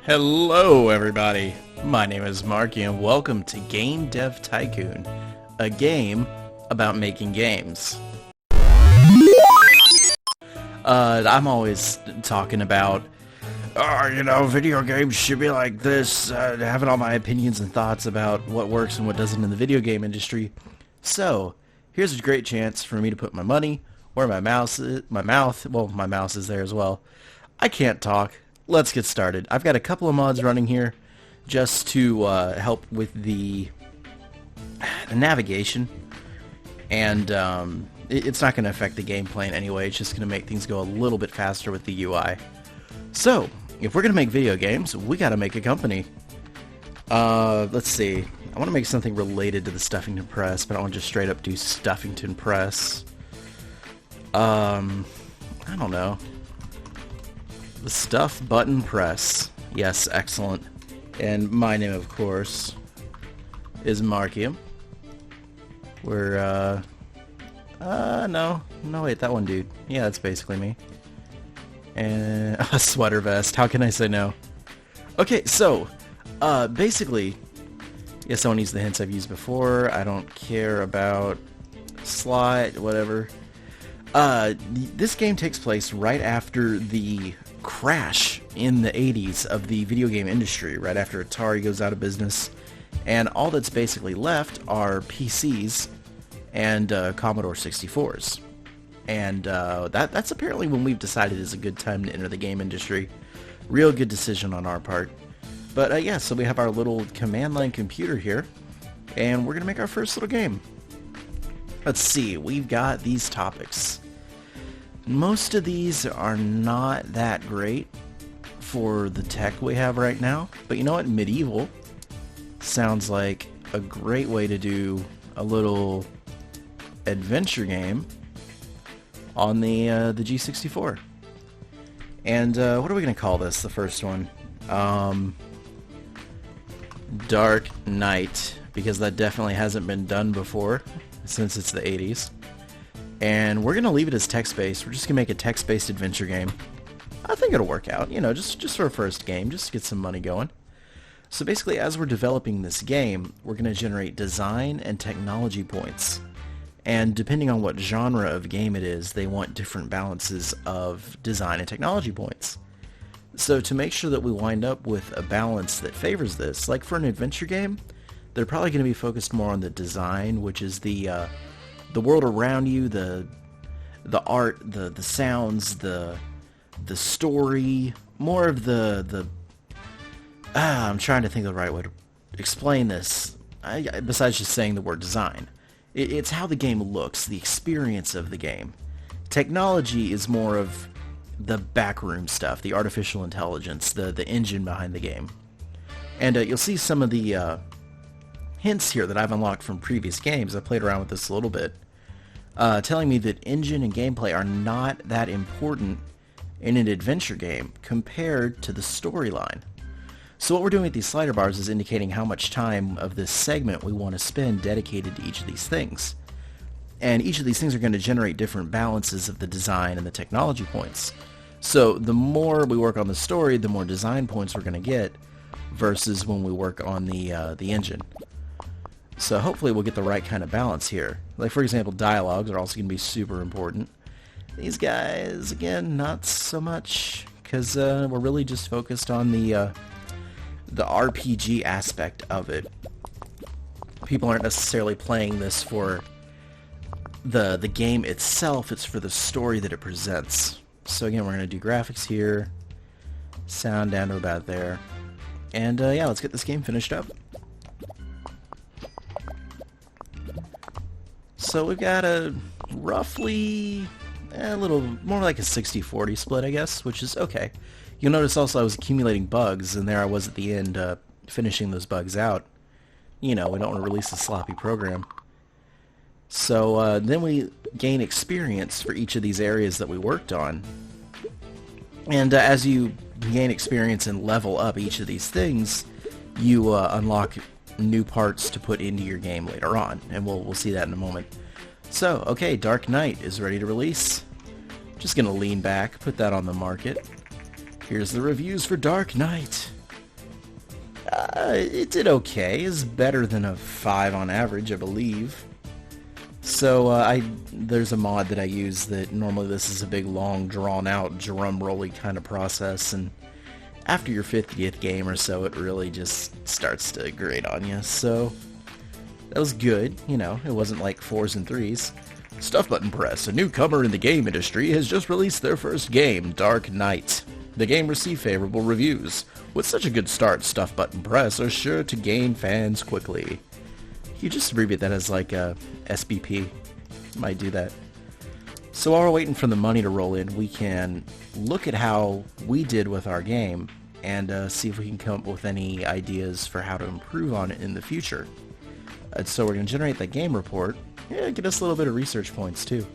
Hello everybody, my name is Markayam. Welcome to Game Dev Tycoon, a game about making games. I'm always talking about, video games should be like this, having all my opinions and thoughts about what works and what doesn't in the video game industry. So, here's a great chance for me to put my money where my mouth is, my mouse is there as well. I can't talk. Let's get started. I've got a couple of mods running here just to help with the navigation, and it's not going to affect the gameplay in any way. It's just going to make things go a little bit faster with the UI. So, if we're going to make video games, we got to make a company. Let's see. I want to make something related to the Stuffington Press, but I don't want to just straight up do Stuffington Press. I don't know. The Stuff Button Press. Yes, excellent. And my name, of course, is Markayam. We're, no, wait, that one dude. Yeah, that's basically me. And a sweater vest. How can I say no? Okay, so, basically, yes, someone needs the hints I've used before. I don't care about slot, whatever. This game takes place right after the crash in the 80s of the video game industry, right after Atari goes out of business, and all that's basically left are PCs and Commodore 64s. And that's apparently when we've decided is a good time to enter the game industry. Real good decision on our part. But yeah, so we have our little command line computer here, and we're going to make our first little game. Let's see, we've got these topics. Most of these are not that great for the tech we have right now, but you know what? Medieval sounds like a great way to do a little adventure game on the G64. And what are we going to call this, the first one? Dark Knight, because that definitely hasn't been done before since it's the 80s. And we're going to leave it as text-based. We're just going to make a text-based adventure game. I think it'll work out, just for a first game, just to get some money going. So basically, as we're developing this game, we're going to generate design and technology points. And depending on what genre of game it is, they want different balances of design and technology points. So to make sure that we wind up with a balance that favors this, like for an adventure game, they're probably going to be focused more on the design, which is the world around you, the art, the sounds, the story, more of the I'm trying to think of the right way to explain this, besides just saying the word design. It's how the game looks, the experience of the game. Technology is more of the backroom stuff, the artificial intelligence, the engine behind the game. And you'll see some of the hints here that I've unlocked from previous games. I played around with this a little bit, telling me that engine and gameplay are not that important in an adventure game compared to the storyline. So what we're doing with these slider bars is indicating how much time of this segment we want to spend dedicated to each of these things. And each of these things are going to generate different balances of the design and the technology points. So the more we work on the story, the more design points we're going to get versus when we work on the engine. So hopefully we'll get the right kind of balance here. Like, for example, dialogues are also going to be super important. These guys, again, not so much, because we're really just focused on the RPG aspect of it. People aren't necessarily playing this for the game itself, it's for the story that it presents. So again, we're going to do graphics here, sound down to about there, and yeah, let's get this game finished up. So we've got a roughly a little more like a 60-40 split, I guess, which is okay. You'll notice also I was accumulating bugs, and there I was at the end finishing those bugs out. You know, we don't want to release a sloppy program. So then we gain experience for each of these areas that we worked on. And as you gain experience and level up each of these things, you unlock new parts to put into your game later on, and we'll see that in a moment. So, okay, Dark Knight is ready to release. Just gonna lean back, put that on the market, Here's the reviews for Dark Knight. It did okay. It's better than a 5 on average, I believe. So there's a mod that I use that normally this is a big, long, drawn-out, drum-rolly kind of process, and after your 50th game or so, it really just starts to grate on you. So that was good. You know, it wasn't like 4s and 3s. Stuff Button Press, a newcomer in the game industry, has just released their first game, Dark Knight. The game received favorable reviews. With such a good start, Stuff Button Press are sure to gain fans quickly. You just abbreviate that as like a SBP. Might do that. So while we're waiting for the money to roll in, we can look at how we did with our game and see if we can come up with any ideas for how to improve on it in the future. So we're going to generate that game report. Yeah, get us a little bit of research points too.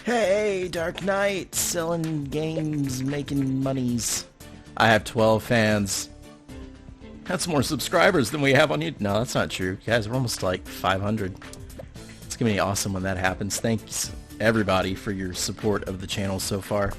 Hey, Dark Knight, selling games, making monies. I have 12 fans. That's more subscribers than we have on YouTube. No, that's not true. Guys, we're almost like 500. It's going to be awesome when that happens. Thanks, everybody, for your support of the channel so far.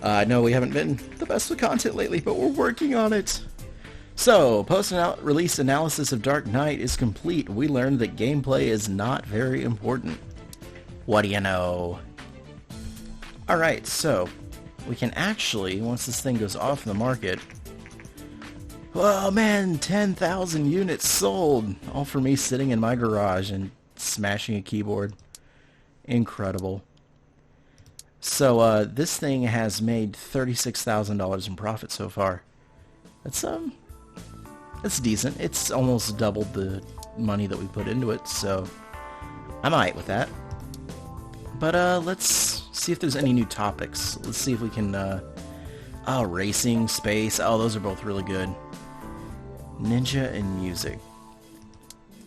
I know we haven't been the best with content lately, but we're working on it. So, post-release analysis of Dark Knight is complete. We learned that gameplay is not very important. What do you know? Alright, so we can actually, once this thing goes off the market... Oh man, 10,000 units sold! All for me sitting in my garage and smashing a keyboard. Incredible. So, this thing has made $36,000 in profit so far. That's decent. It's almost doubled the money that we put into it, so I'm alright with that. But let's see if there's any new topics. Let's see if we can, racing, space. Oh, those are both really good. Ninja and music.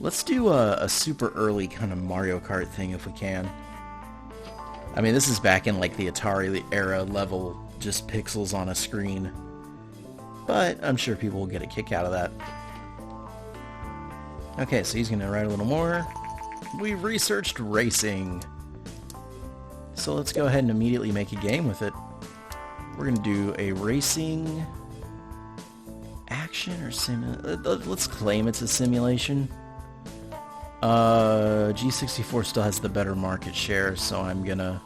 Let's do a super early kind of Mario Kart thing if we can. I mean, this is back in like the Atari era level, just pixels on a screen. But I'm sure people will get a kick out of that. Okay, so he's going to write a little more. We've researched racing. So let's go ahead and immediately make a game with it. We're going to do a racing action or let's claim it's a simulation. G64 still has the better market share, so we're gonna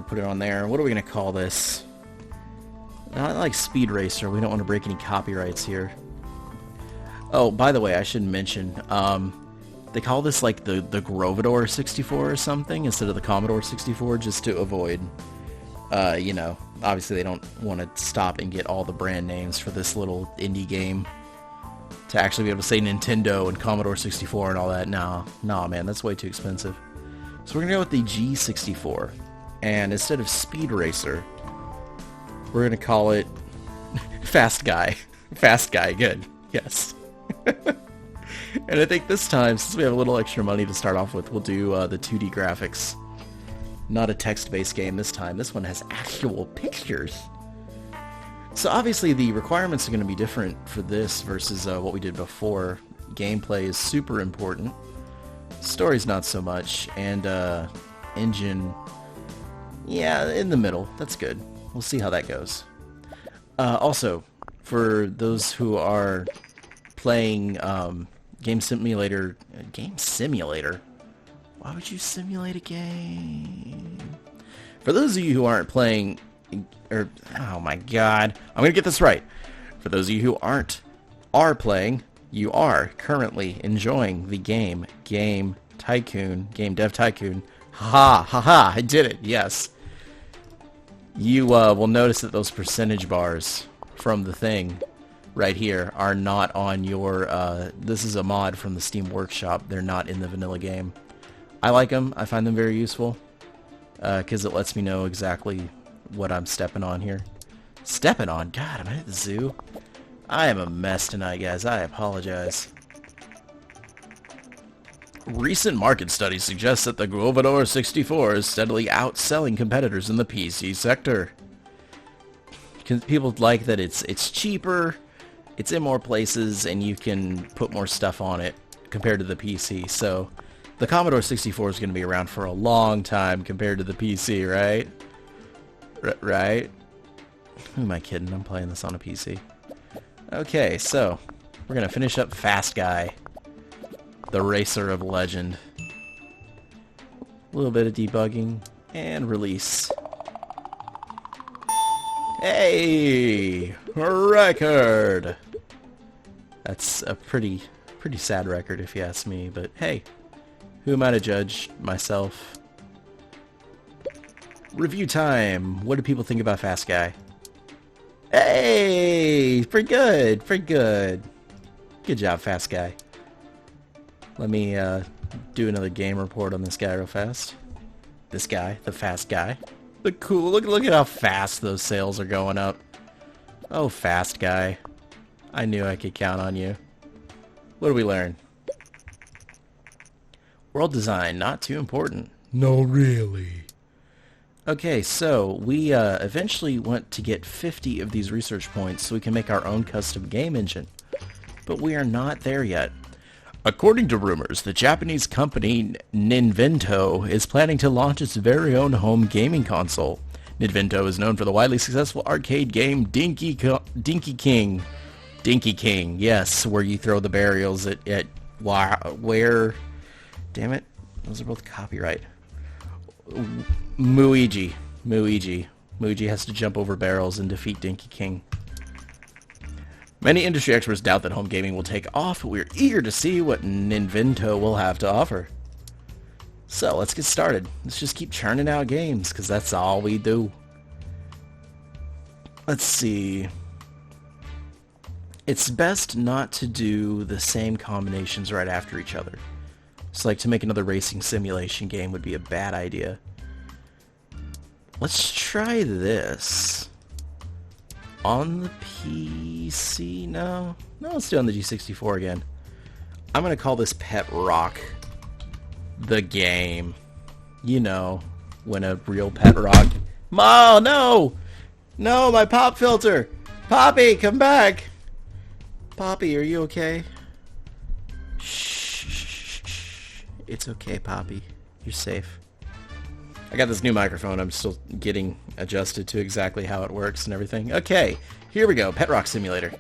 put it on there. What are we gonna call this? Not like Speed Racer. We don't want to break any copyrights here. Oh, by the way, I should mention, they call this like the Grovidor 64 or something instead of the Commodore 64, just to avoid, you know, obviously they don't want to stop and get all the brand names for this little indie game to actually be able to say Nintendo and Commodore 64 and all that. No, man, that's way too expensive. So we're going to go with the G64, and instead of Speed Racer, we're going to call it Fast Guy. Fast Guy, good. Yes. And I think this time, since we have a little extra money to start off with, we'll do the 2D graphics. Not a text-based game this time. This one has actual pictures. So obviously the requirements are going to be different for this versus what we did before. Gameplay is super important. Story's not so much. And engine, yeah, in the middle. That's good. We'll see how that goes. Also, for those who are playing Game Simulator... Game Simulator? Why would you simulate a game? For those of you who aren't playing... oh my god. I'm going to get this right. For those of you who are playing, you are currently enjoying the Game Tycoon, Game Dev Tycoon. Ha, I did it, yes. You will notice that those percentage bars from the thing right here are not on your... this is a mod from the Steam Workshop. They're not in the vanilla game. I like them. I find them very useful because it lets me know exactly what I'm stepping on here. Stepping on? God, am I at the zoo? I am a mess tonight, guys. I apologize. Recent market studies suggest that the Grovidor 64 is steadily outselling competitors in the PC sector. People like that it's cheaper, it's in more places, and you can put more stuff on it compared to the PC. So the Commodore 64 is going to be around for a long time compared to the PC, right? Right? Who am I kidding? I'm playing this on a PC. Okay, so we're going to finish up Fast Guy, the racer of legend. A little bit of debugging and release. Hey! Record! That's a pretty sad record if you ask me, but hey, who am I to judge myself? Review time. What do people think about Fast Guy? Hey! Pretty good. Pretty good. Good job, Fast Guy. Let me do another game report on this guy real fast. This guy, the Fast Guy. The cool. Look at how fast those sales are going up. Oh, Fast Guy. I knew I could count on you. What do we learn? World design, not too important. No, really. Okay, so we eventually want to get 50 of these research points so we can make our own custom game engine. But we are not there yet. According to rumors, the Japanese company Ninvento is planning to launch its very own home gaming console. Ninvento is known for the widely successful arcade game Dinky King. Dinky King, yes, where you throw the burials at where... Damn it, those are both copyright. Muigi has to jump over barrels and defeat Dinky King. Many industry experts doubt that home gaming will take off, but we're eager to see what Ninvento will have to offer. So let's get started. Let's just keep churning out games, because that's all we do. Let's see. It's best not to do the same combinations right after each other. It's like to make another racing simulation game would be a bad idea. Let's try this. On the PC? No, let's do it on the G64 again. I'm going to call this Pet Rock the game. You know, when a real pet rock... Oh, no! No, my pop filter! Poppy, come back! Poppy, are you okay? Shh. It's okay, Poppy. You're safe. I got this new microphone. I'm still getting adjusted to exactly how it works and everything. Okay, here we go. Pet Rock Simulator.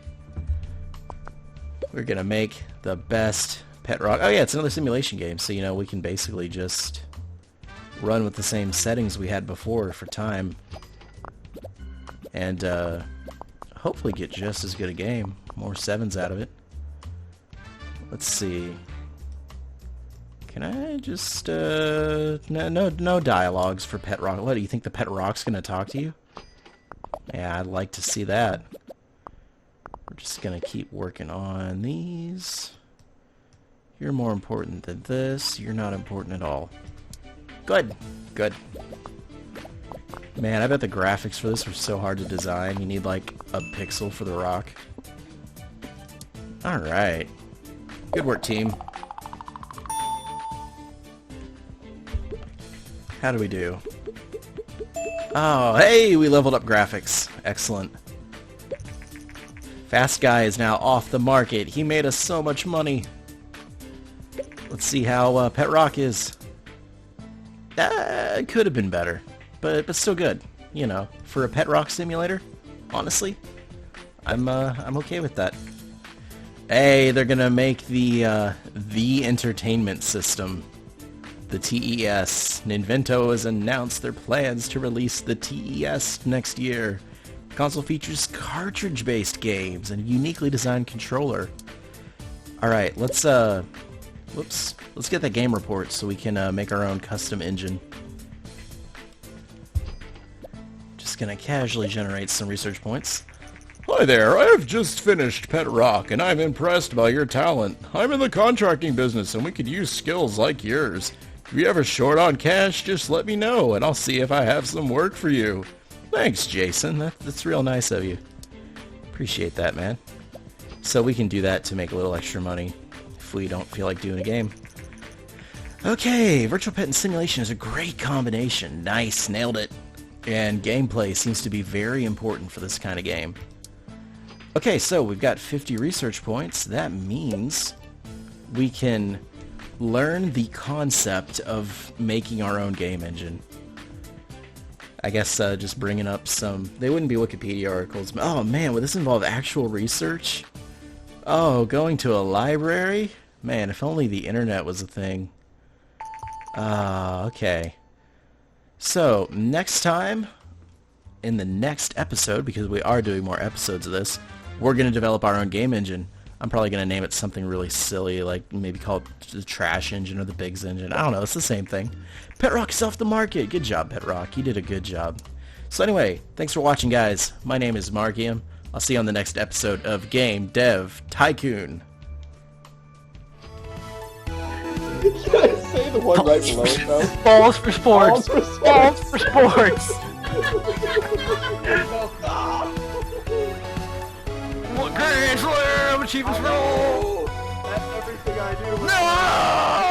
We're going to make the best Pet Rock... Oh yeah, it's another simulation game, so you know, we can basically just run with the same settings we had before for time. And hopefully get just as good a game. More 7s out of it. Let's see. Can I just, no dialogues for Pet Rock. What, do you think the Pet Rock's gonna talk to you? Yeah, I'd like to see that. We're just gonna keep working on these. You're more important than this. You're not important at all. Good. Good. Man, I bet the graphics for this were so hard to design. You need, like, a pixel for the rock. Alright. Good work, team. How do we do? Oh, hey, we leveled up graphics. Excellent. Fast Guy is now off the market. He made us so much money. Let's see how Pet Rock is. It could have been better, but still good. You know, for a Pet Rock simulator, honestly, I'm okay with that. Hey, they're gonna make the entertainment system. The TES. Ninvento has announced their plans to release the TES next year. The console features cartridge-based games and a uniquely designed controller. Alright, let's get that game report so we can make our own custom engine. Just gonna casually generate some research points. Hi there, I have just finished Pet Rock, and I'm impressed by your talent. I'm in the contracting business, and we could use skills like yours. If you're ever short on cash, just let me know, and I'll see if I have some work for you. Thanks, Jason. That's real nice of you. Appreciate that, man. So we can do that to make a little extra money if we don't feel like doing a game. Okay, virtual pet and simulation is a great combination. Nice, nailed it. And gameplay seems to be very important for this kind of game. Okay, so we've got 50 research points. That means we can learn the concept of making our own game engine. I guess just bringing up some... They wouldn't be Wikipedia articles. Oh man, would this involve actual research? Oh, going to a library? Man, if only the internet was a thing. Okay. So, next time, in the next episode, because we are doing more episodes of this, we're going to develop our own game engine. I'm probably going to name it something really silly, like maybe call it the Trash Engine or the Biggs Engine. I don't know, it's the same thing. Pet Rock is off the market. Good job, Pet Rock. You did a good job. So anyway, thanks for watching, guys. My name is Markayam. I'll see you on the next episode of Game Dev Tycoon. Can I say the one right below it, though? Balls for sports. Balls for sports. Balls for sports. What Grand Slam achievements for all. That's everything I do. No!